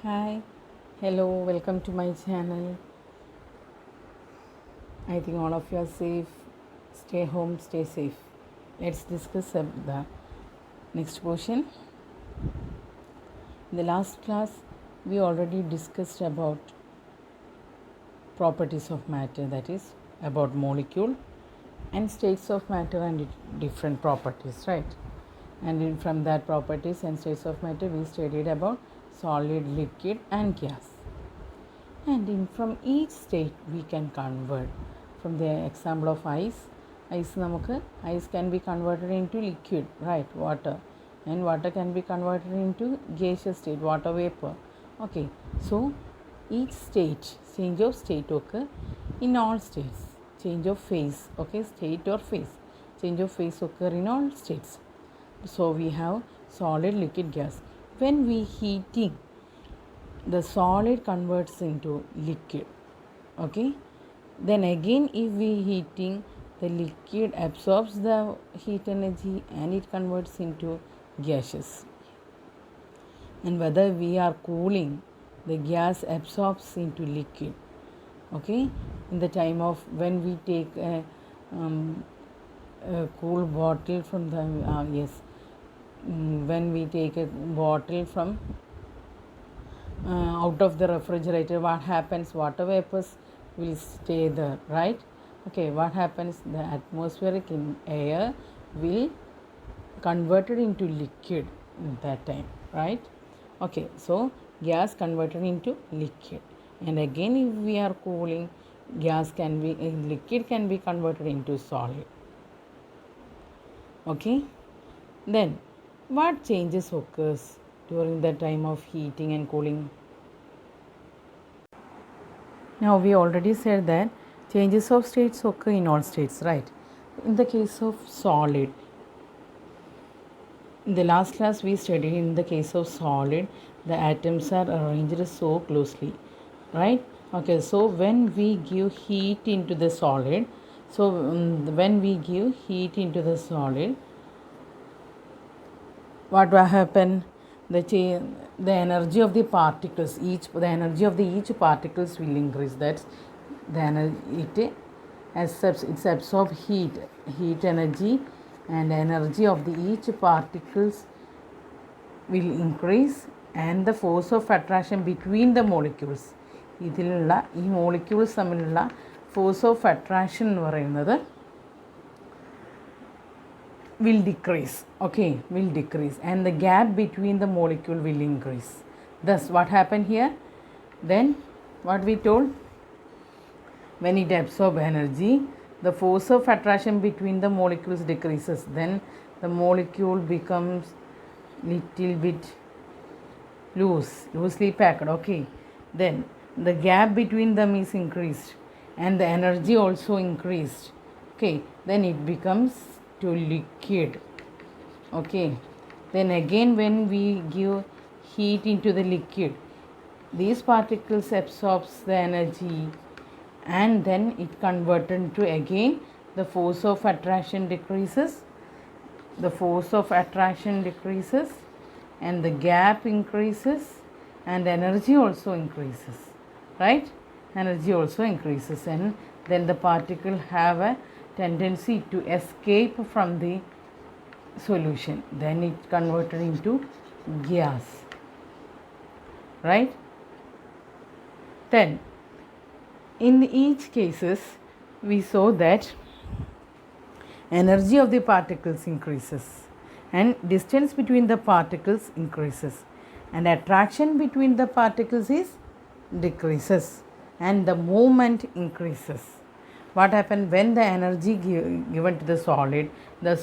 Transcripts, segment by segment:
Hi, hello, welcome to my channel. I think all of you are safe. Stay home, stay safe. Let's discuss the next portion. In the last class, we already discussed about properties of matter, that is, about molecule and states of matter and different properties, right? And from that properties and states of matter, we studied about solid, liquid, and gas. And from each state we can convert. From the example of ice can be converted into liquid, right, water, and water can be converted into gaseous state, water vapor. Okay, so each state, change of state occur in all states. Change of phase, okay, state or phase, change of phase occur in all states. So we have solid, liquid, gas. When we heating, the solid converts into liquid. Okay, then again if we heating, the liquid absorbs the heat energy and it converts into gases. And whether we are cooling, the gas absorbs into liquid. Okay, in the time of when we take a cool bottle from the when we take a bottle from out of the refrigerator, what happens? Water vapors will stay there, right? Okay, what happens? The atmospheric air will converted into liquid in that time, right? Okay, so gas converted into liquid, and again if we are cooling, liquid can be converted into solid. Okay, then what changes occurs during the time of heating and cooling? Now we already said that changes of states occur in all states, right? In the case of solid, in the last class we studied, in the case of solid, the atoms are arranged so closely, right? Okay, so when we give heat into the solid, when we give heat into the solid, what will happen? The energy of the particles, the energy of the each particles will increase. That's the energy it absorbs heat energy, and energy of the each particles will increase, and the force of attraction between the molecules, ഇതിലുള്ള ഈ molecules തമ്മിലുള്ള force of attraction എന്ന് പറയുന്നത് will decrease. Okay, will decrease, and the gap between the molecule will increase. Thus what happened here? Then what we told, when it absorbs energy, the force of attraction between the molecules decreases, then the molecule becomes little bit loosely packed. Okay, then the gap between them is increased and the energy also increased. Okay, then it becomes to liquid. Okay, then again when we give heat into the liquid, these particles absorbs the energy, and then it converted to again the force of attraction decreases, and the gap increases, and energy also increases, right? Energy also increases, and then the particle have a tendency to escape from the solution, then it converted into gas, right? Then in each cases we saw that energy of the particles increases and distance between the particles increases, and attraction between the particles is decreases, and the movement increases. What happened when the energy given to the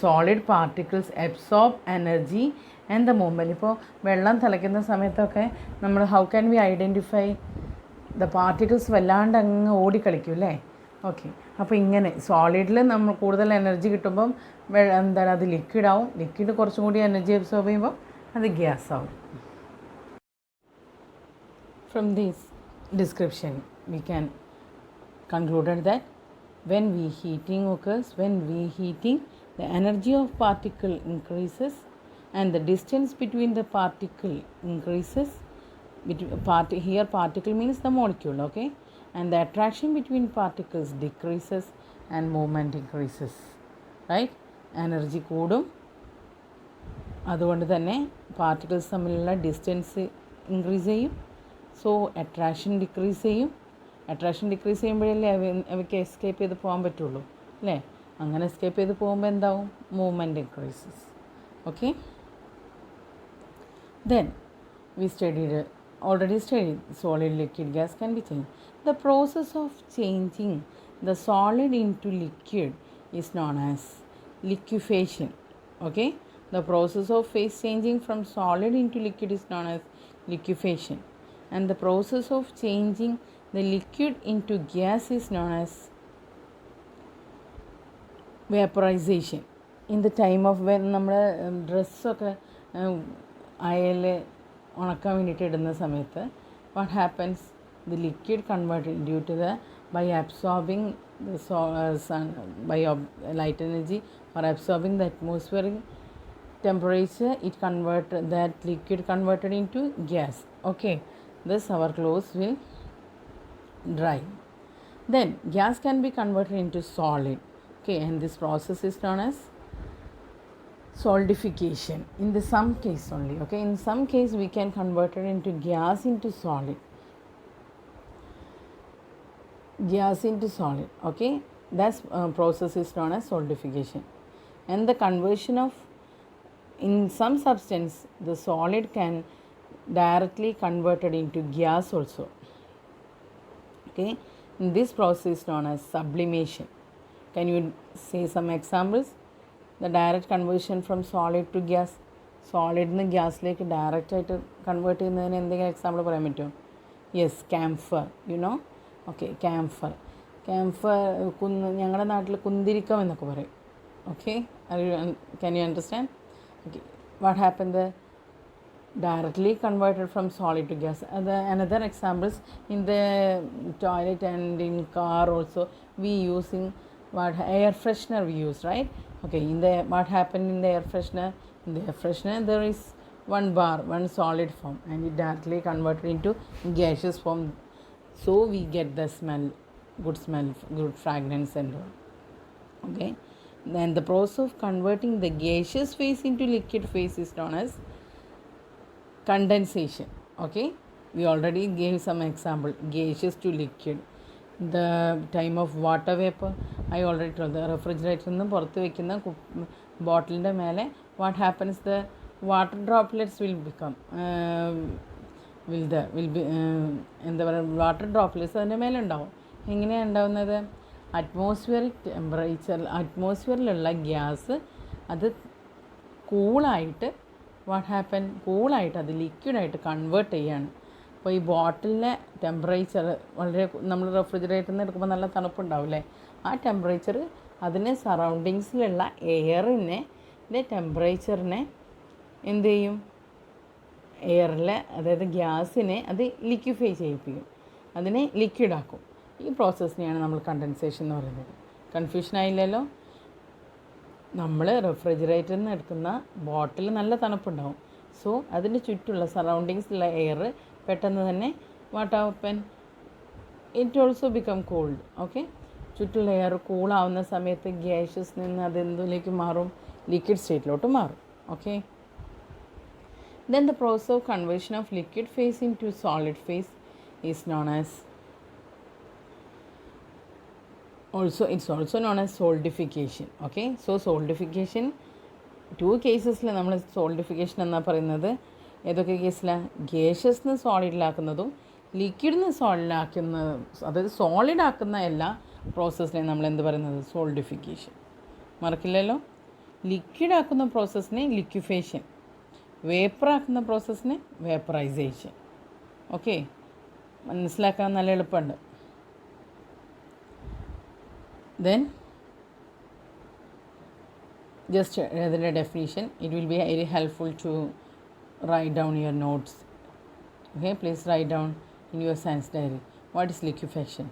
solid particles absorb energy and the movement. ഇപ്പോൾ വെള്ളം തിളയ്ക്കുന്ന സമയത്തൊക്കെ നമ്മൾ how can we identify the particles വല്ലാണ്ട് അങ്ങ് ഓടിക്കളിക്കും അല്ലേ? Okay, അപ്പോൾ ഇങ്ങനെ സോളിഡിൽ നമ്മൾ കൂടുതൽ എനർജി കിട്ടുമ്പം എന്താണ് അത് ലിക്വിഡ് ആവും, ലിക്വിഡ് കുറച്ചും കൂടി എനർജി അബ്സോർബ് ചെയ്യുമ്പോൾ അത് ഗ്യാസ് ആവും. From this description we can concluded that when heating occurs, the energy of particle increases and the distance between the particle increases, Here particle means the molecule, okay, and the attraction between particles decreases and movement increases, right? Energy കൂടും, അതുകൊണ്ട് തന്നെ particles തമ്മിലുള്ള distance increase ചെയ്യും. So attraction decrease ചെയ്യും. Attraction decrease ചെയ്യുമ്പോഴല്ലേ അവയ്ക്ക് escape ചെയ്ത് പോകാൻ പറ്റുള്ളൂ, അല്ലേ? അങ്ങനെ എസ്കേപ്പ് ചെയ്ത് പോകുമ്പോൾ എന്താവും? Movement increases. Okay, then we already studied solid liquid gas can be changed. The process of changing the solid into liquid is known as liquefaction. Okay, the process of phase changing from solid into liquid is known as liquefaction, and the process of changing the liquid into gas is known as vaporization. In the time of when നമ്മൾ ഡ്രസ്സൊക്കെ അയൽ ഉണക്കാൻ വേണ്ടിയിട്ട് ഇടുന്ന സമയത്ത് what happens, the liquid converted due to the by absorbing by light energy or absorbing the atmospheric temperature, that liquid converted into gas. Okay, thus our clothes will dry. Then gas can be converted into solid. Okay, and this process is known as solidification in the some case only. Okay, in some case we can convert it into gas into solid. Okay, that process is known as solidification. And the conversion of, in some substance, the solid can directly converted into gas also. Okay, this process is known as sublimation. Can you say some examples? The direct conversion from solid to gas. Solid നിന്ന് ഗ്യാസിലേക്ക് ഡയറക്റ്റായിട്ട് convert ചെയ്യുന്നതിന് എന്തെങ്കിലും example പറയാൻ പറ്റുമോ? Yes, camphor. You know? Okay, camphor ഞങ്ങളുടെ നാട്ടിൽ കുന്തിരിക്കം എന്നൊക്കെ പറയും. Okay, can you understand? Okay, what happen the directly converted from solid to gas. Another examples, in the toilet and in car also we using what air freshener we use, right? Okay, what happened in the air freshener? In the air freshener there is one solid form, and it directly converted into gaseous form, so we get the smell, good fragrance and all. Okay, then the process of converting the gaseous phase into liquid phase is known as condensation. Okay, we already gave some example, gaseous to liquid. The time of water vapor, I already told. The refrigerator നിന്ന് പുറത്ത് വയ്ക്കുന്ന ബോട്ടിലിൻ്റെ മേലെ what happens, the water droplets will become എന്താ പറയുക, water droplets അതിൻ്റെ മേലെ ഉണ്ടാവും. എങ്ങനെയാണ് ഉണ്ടാവുന്നത്? അറ്റ്മോസ്ഫിയറിലുള്ള ഗ്യാസ് അത് കൂളായിട്ട് കൂളായിട്ട് അത് ലിക്വിഡായിട്ട് കൺവേർട്ട് ചെയ്യാണ്. അപ്പോൾ ഈ ബോട്ടിലിൻ്റെ ടെമ്പറേച്ചർ വളരെ, നമ്മൾ റെഫ്രിജറേറ്ററിൽ നിന്ന് എടുക്കുമ്പോൾ നല്ല തണുപ്പുണ്ടാവില്ലേ, ആ ടെമ്പറേച്ചർ അതിന് സറൗണ്ടിങ്സിലുള്ള എയറിനെ ടെമ്പറേച്ചറിനെ എന്ത് ചെയ്യും? എയറിലെ, അതായത് ഗ്യാസിനെ അത് ലിക്വിഫൈ ചെയ്യിപ്പിക്കും, അതിനെ ലിക്വിഡാക്കും. ഈ പ്രോസസ്സിനെയാണ് നമ്മൾ കണ്ടൻസേഷൻ എന്ന് പറയുന്നത്. കൺഫ്യൂഷൻ ആയില്ലല്ലോ? നമ്മൾ റെഫ്രിജറേറ്ററിൽ നിന്ന് എടുക്കുന്ന ബോട്ടിൽ നല്ല തണുപ്പുണ്ടാവും. സോ അതിൻ്റെ ചുറ്റുള്ള സറൗണ്ടിങ്സിലുള്ള എയർ പെട്ടെന്ന് തന്നെ what happen, it also become cold. Okay, ചുറ്റുള്ള എയർ കൂളാവുന്ന സമയത്ത് ഗ്യാസസ് നിന്ന് അത് എന്തിലേക്ക് മാറും? ലിക്വിഡ് സ്റ്റേറ്റിലോട്ട് മാറും. Okay, then the process of conversion of liquid phase into solid phase is known as it's also known as solidification. Okay, so solidification, two casesൽ നമ്മൾ solidification എന്നാ പറയുന്നത്. ഏതൊക്കെ കേസിലാണ്? ഗ്യാസസ്ന്ന് സോളിഡിലാക്കുന്നതും ലിക്വിഡിന്ന് സോളിഡിലാക്കുന്നതും, അതായത് സോളിഡ് ആക്കുന്ന എല്ലാ പ്രോസസ്സിനെയും നമ്മൾ എന്ത് പറയുന്നത്? സോളിഡിഫിക്കേഷൻ. മറക്കില്ലല്ലോ? ലിക്വിഡ് ആക്കുന്ന പ്രോസസ്സിനെ ലിക്വിഫേഷൻ, വേപ്പറാക്കുന്ന പ്രോസസ്സിനെ വേപ്പറൈസേഷൻ. ഓക്കെ, മനസ്സിലാക്കാൻ നല്ല എളുപ്പമുണ്ട്. Then just the definition, it will be very helpful to write down your notes. Okay, please write down in your science diary. What is liquefaction?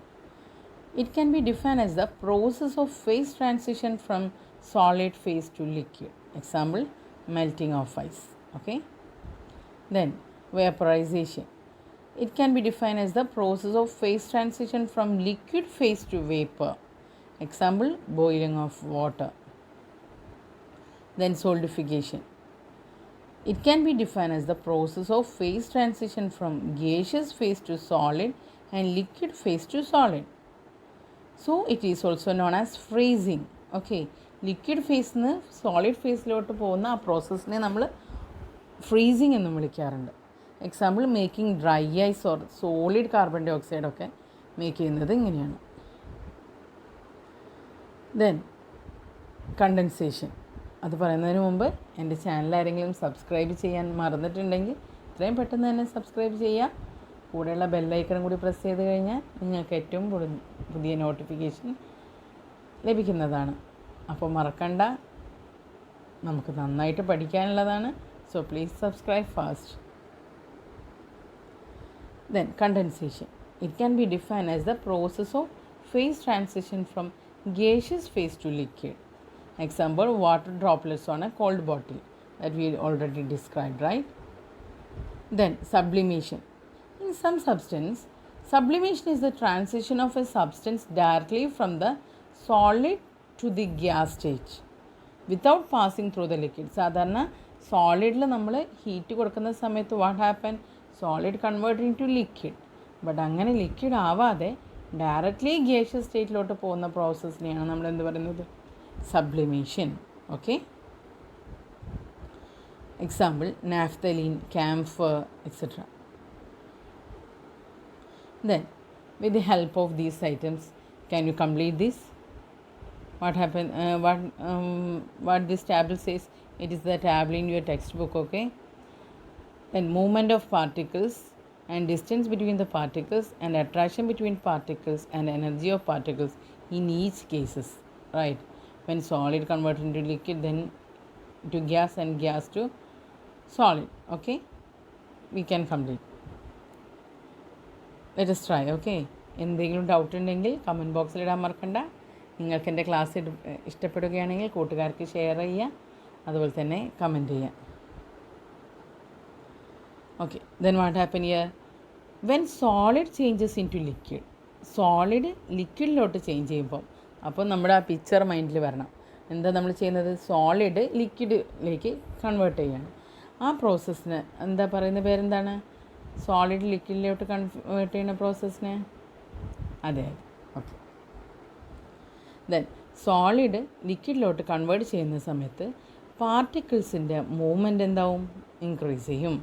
It can be defined as the process of phase transition from solid phase to liquid. Example, melting of ice. Okay, then vaporization. It can be defined as the process of phase transition from liquid phase to vapor. Example, boiling of water. Then solidification. It can be defined as the process of phase transition from gaseous phase to solid and liquid phase to solid. So it is also known as freezing. Okay, liquid phase നിന്ന് solid ഫേസിലോട്ട് പോകുന്ന ആ പ്രോസസ്സിനെ നമ്മൾ freezing എന്നും വിളിക്കാറുണ്ട്. Example, making dry ice or solid carbon ഡൈ ഓക്സൈഡൊക്കെ മേക്ക് ചെയ്യുന്നത് ഇങ്ങനെയാണ്. Then condensation. അത് പറയുന്നതിന് മുമ്പ് എൻ്റെ ചാനൽ ആരെങ്കിലും സബ്സ്ക്രൈബ് ചെയ്യാൻ മറന്നിട്ടുണ്ടെങ്കിൽ എത്രയും പെട്ടെന്ന് തന്നെ സബ്സ്ക്രൈബ് ചെയ്യുക. കൂടെയുള്ള ബെല്ലൈക്കണും കൂടി പ്രസ് ചെയ്ത് കഴിഞ്ഞാൽ നിങ്ങൾക്ക് ഏറ്റവും പുതിയ നോട്ടിഫിക്കേഷൻ ലഭിക്കുന്നതാണ്. അപ്പോൾ മറക്കണ്ട, നമുക്ക് നന്നായിട്ട് പഠിക്കാനുള്ളതാണ്. So please subscribe fast. Then condensation. It can be defined as the process of phase transition from gaseous phase to liquid. Example, water droplets on a cold bottle that we already described, right? Then sublimation. In some substance, sublimation is the transition of a substance directly from the solid to the gas stage without passing through the liquid. സാധാരണ സോളിഡിൽ നമ്മൾ heat കൊടുക്കുന്ന സമയത്ത് what happen, solid convert to liquid. But അങ്ങനെ liquid ആവാതെ directly gaseous സ്റ്റേറ്റിലോട്ട് പോകുന്ന പ്രോസസ്സിനെയാണ് നമ്മൾ എന്ത് പറയുന്നത്, sublimation. Okay, example naphthalene, camphor etcetera. Then with the help of these items, can you complete this? What happened, what this table says, it is the table in your textbook. Okay, then movement of particles and distance between the particles and attraction between particles and energy of particles in each cases, right? When solid converted into liquid, then to gas, and gas to solid. Okay, we can complete. Let us try. Okay, എന്തെങ്കിലും doubt ഉണ്ടെങ്കിൽ comment ബോക്സിൽ ഇടാൻ മറക്കണ്ട. നിങ്ങൾക്ക് എൻ്റെ class ഇഷ്ടപ്പെടുകയാണെങ്കിൽ കൂട്ടുകാർക്ക് share ചെയ്യുക, അതുപോലെ തന്നെ കമൻറ്റ് ചെയ്യുക. Okay, then what happen here? When solid changes into liquid, solid ലിക്വിഡിലോട്ട് ചേഞ്ച് ചെയ്യുമ്പോൾ, അപ്പോൾ നമ്മുടെ ആ പിക്ചർ മൈൻഡിൽ വരണം. എന്താ നമ്മൾ ചെയ്യുന്നത്, സോളിഡ് ലിക്വിഡിലേക്ക് കൺവേർട്ട് ചെയ്യണം. ആ പ്രോസസ്സിന് എന്താ പറയുന്ന പേരെന്താണ്, സോളിഡ് ലിക്വിഡിലോട്ട് കൺവേർട്ട് ചെയ്യുന്ന പ്രോസസ്സിന്? അതെ, ഓക്കെ. ദെൻ സോളിഡ് ലിക്വിഡിലോട്ട് കൺവേർട്ട് ചെയ്യുന്ന സമയത്ത് പാർട്ടിക്കിൾസിൻ്റെ മൂവ്മെൻറ്റ് എന്താവും, ഇൻക്രീസ് ചെയ്യും.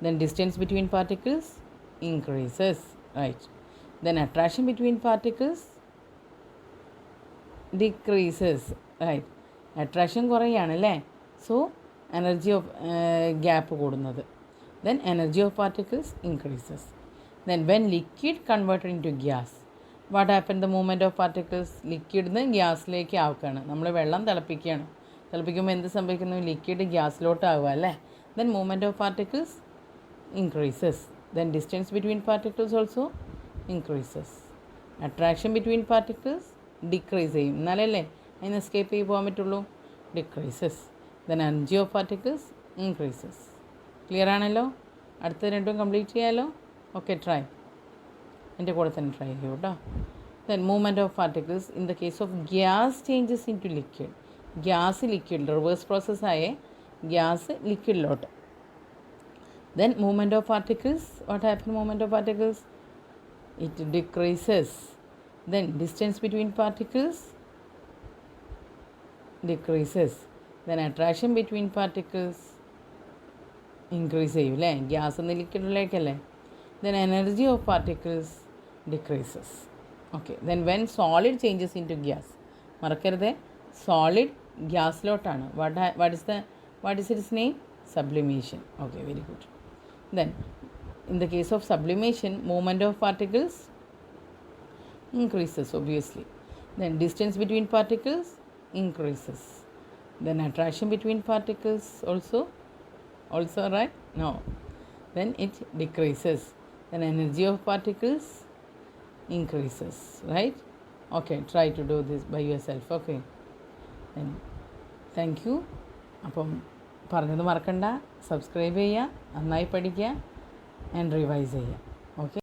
Then distance between particles increases, right? Then attraction between particles decreases, right? Attraction കുറയാണ് അല്ലേ, സോ എനർജി ഓഫ് ഗ്യാപ്പ് കൂടുന്നത്. Then energy of particles increases. Then when liquid converted into gas, what happened, the movement of particles, liquid നിന്ന് ഗ്യാസിലേക്ക് ആക്കുകയാണ്. നമ്മൾ വെള്ളം തിളപ്പിക്കുകയാണ്. തിളപ്പിക്കുമ്പോൾ എന്ത് സംഭവിക്കുന്നു, liquid ഗ്യാസിലോട്ട് ആവുക അല്ലേ. Then movement of particles increases. Then distance between particles also increases. Attraction between particles decrease ചെയ്യും, എന്നാലല്ലേ അതിന് എസ്കേപ്പ് ചെയ്ത് പോകാൻ പറ്റുള്ളൂ. decreases. Then energy of particles increases. Clear ആണല്ലോ? അടുത്ത രണ്ടും കംപ്ലീറ്റ് ചെയ്യാമല്ലോ. ഓക്കെ, ട്രൈ, എൻ്റെ കൂടെ തന്നെ ട്രൈ ചെയ്യൂ കേട്ടോ. Then movement of particles in the case of gas changes into liquid. Gas liquid, reverse പ്രോസസ്സായ ഗ്യാസ് ലിക്വിഡിലോട്ട്. Then movement of particles, what happened, movement of particles, it decreases. Then distance between particles decreases. Then attraction between particles increase ചെയ്യും അല്ലേ, gas നിന്ന് ലിക്വിഡിലേക്കല്ലേ. Then energy of particles decreases. Okay, then when solid changes into gas, മറക്കരുത്, solid ഗ്യാസിലോട്ടാണ്. what is its name, sublimation. Okay, very good. Then in the case of sublimation, movement of particles increases obviously. Then distance between particles increases. Then attraction between particles also right, no, then it decreases. Then energy of particles increases, right? Okay, try to do this by yourself. Okay, then thank you. അപ്പം പറഞ്ഞത് മറക്കണ്ട, subscribe ചെയ്യുക, നന്നായി പഠിക്കുക, and revise ചെയ്യുക. Okay.